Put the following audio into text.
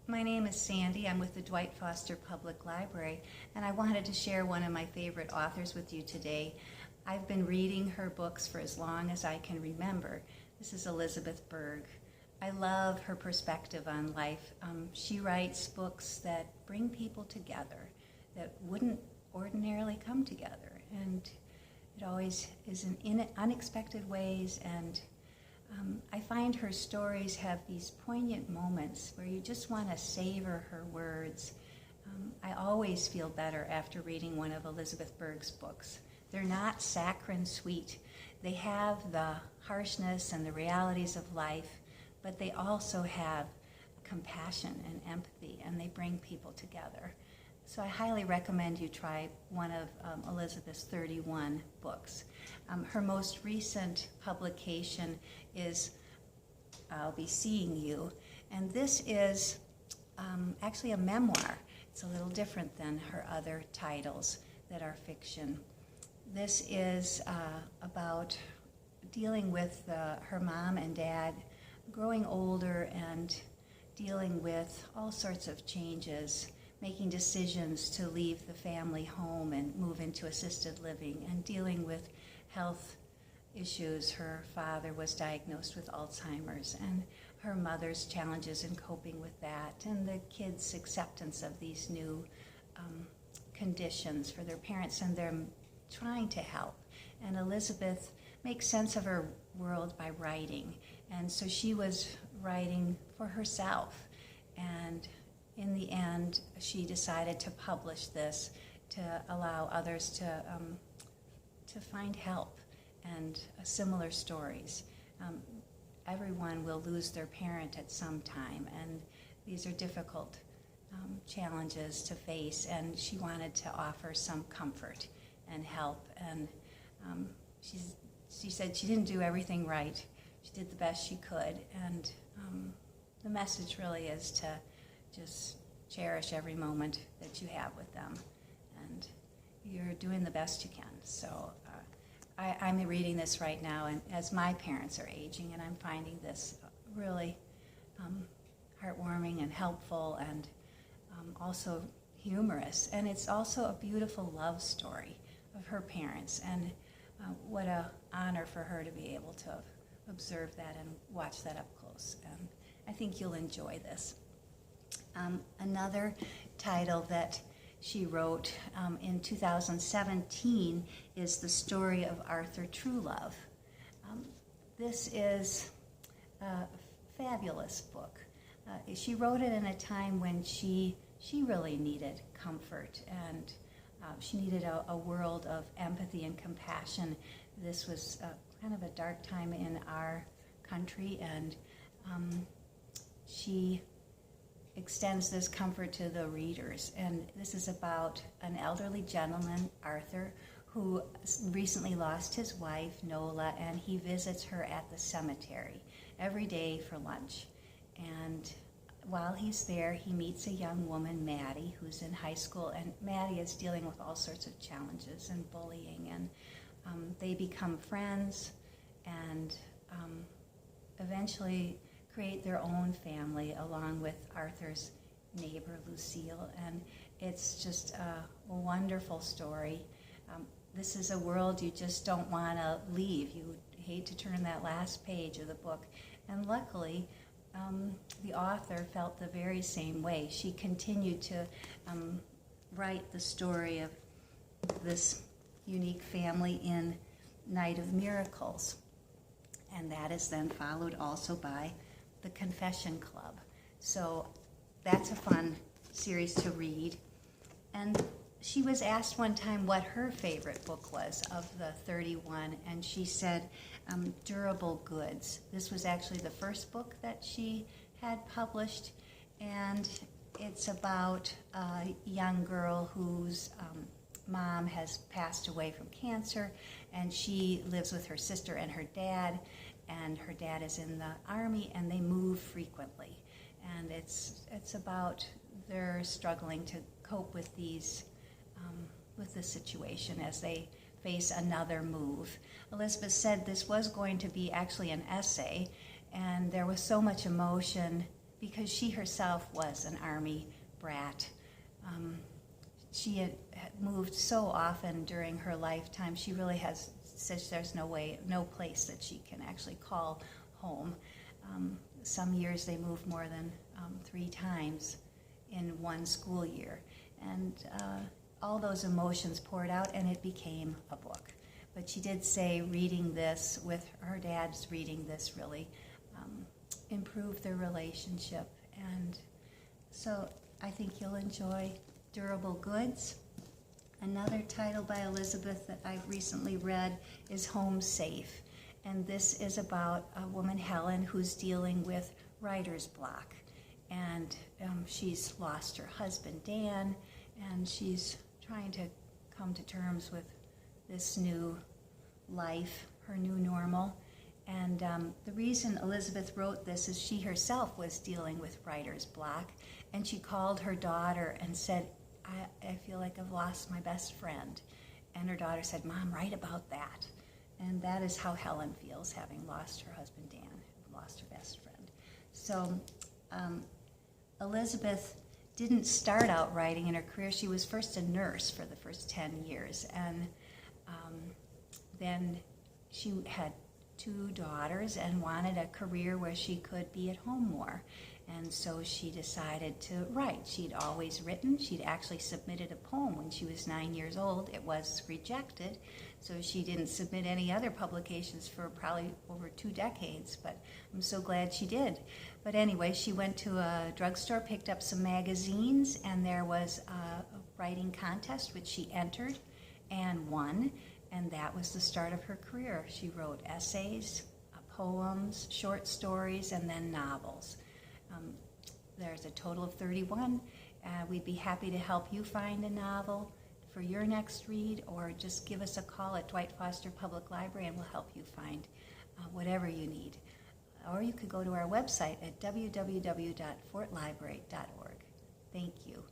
My name is Sandy. I'm with the Dwight Foster Public Library, and I wanted to share one of my favorite authors with you today. I've been reading her books for as long as I can remember. This is Elizabeth Berg. I love her perspective on life. She writes books that bring people together that wouldn't ordinarily come together, and it always is in unexpected ways, and I find her stories have these poignant moments where you just want to savor her words. I always feel better after reading one of Elizabeth Berg's books. They're not saccharine sweet. They have the harshness and the realities of life, but they also have compassion and empathy, and they bring people together. So I highly recommend you try one of Elizabeth's 31 books. Her most recent publication is I'll Be Seeing You, and this is actually a memoir. It's a little different than her other titles that are fiction. This is about dealing with her mom and dad growing older and dealing with all sorts of changes, making decisions to leave the family home and move into assisted living, and dealing with health issues. Her father was diagnosed with Alzheimer's, and her mother's challenges in coping with that, and the kids' acceptance of these new conditions for their parents, and they're trying to help. And Elizabeth makes sense of her world by writing, and so she was writing for herself, and in the end, she decided to publish this to allow others to find help and similar stories. Everyone will lose their parent at some time, and these are difficult challenges to face, and she wanted to offer some comfort and help. And she said she didn't do everything right. She did the best she could, and the message really is to just cherish every moment that you have with them, and you're doing the best you can. So I'm reading this right now, and as my parents are aging, and I'm finding this really heartwarming and helpful, and also humorous. And it's also a beautiful love story of her parents, and what an honor for her to be able to observe that and watch that up close. And I think you'll enjoy this. Another title that she wrote in 2017 is The Story of Arthur Truelove. This is a fabulous book. She wrote it in a time when she really needed comfort, and she needed a world of empathy and compassion. This was kind of a dark time in our country, and she extends this comfort to the readers. And this is about an elderly gentleman, Arthur, who recently lost his wife, Nola, and he visits her at the cemetery every day for lunch. And while he's there, he meets a young woman, Maddie, who's in high school, and Maddie is dealing with all sorts of challenges and bullying, and they become friends, and eventually create their own family along with Arthur's neighbor, Lucille, and it's just a wonderful story. This is a world you just don't want to leave. You would hate to turn that last page of the book, and luckily the author felt the very same way. She continued to write the story of this unique family in Night of Miracles, and that is then followed also by The Confession Club. So that's a fun series to read. And she was asked one time what her favorite book was of the 31, and she said Durable Goods. This was actually the first book that she had published, and it's about a young girl whose mom has passed away from cancer, and she lives with her sister and her dad is in the Army, and they move frequently. And it's about their struggling to cope with these with the situation as they face another move. Elizabeth said this was going to be actually an essay, and there was so much emotion because she herself was an Army brat. She had moved so often during her lifetime. She really says there's no place that she can actually call home. Some years they moved more than 3 times in one school year. And all those emotions poured out, and it became a book. But she did say reading this with her dad's reading this really improved their relationship. And so I think you'll enjoy Durable Goods. Another title by Elizabeth that I've recently read is Home Safe. And this is about a woman, Helen, who's dealing with writer's block. And she's lost her husband, Dan, and she's trying to come to terms with this new life, her new normal. And the reason Elizabeth wrote this is she herself was dealing with writer's block, and she called her daughter and said, I feel like I've lost my best friend. And her daughter said, Mom, write about that. And that is how Helen feels, having lost her husband Dan, lost her best friend. So Elizabeth didn't start out writing in her career. She was first a nurse for the first 10 years. And then she had 2 daughters and wanted a career where she could be at home more. And so she decided to write. She'd always written. She'd actually submitted a poem when she was 9 years old. It was rejected, so she didn't submit any other publications for probably over 2 decades, but I'm so glad she did. But anyway, she went to a drugstore, picked up some magazines, and there was a writing contest which she entered and won, and that was the start of her career. She wrote essays, poems, short stories, and then novels. There's a total of 31. We'd be happy to help you find a novel for your next read, or just give us a call at Dwight Foster Public Library and we'll help you find whatever you need. Or you could go to our website at www.fortlibrary.org. Thank you.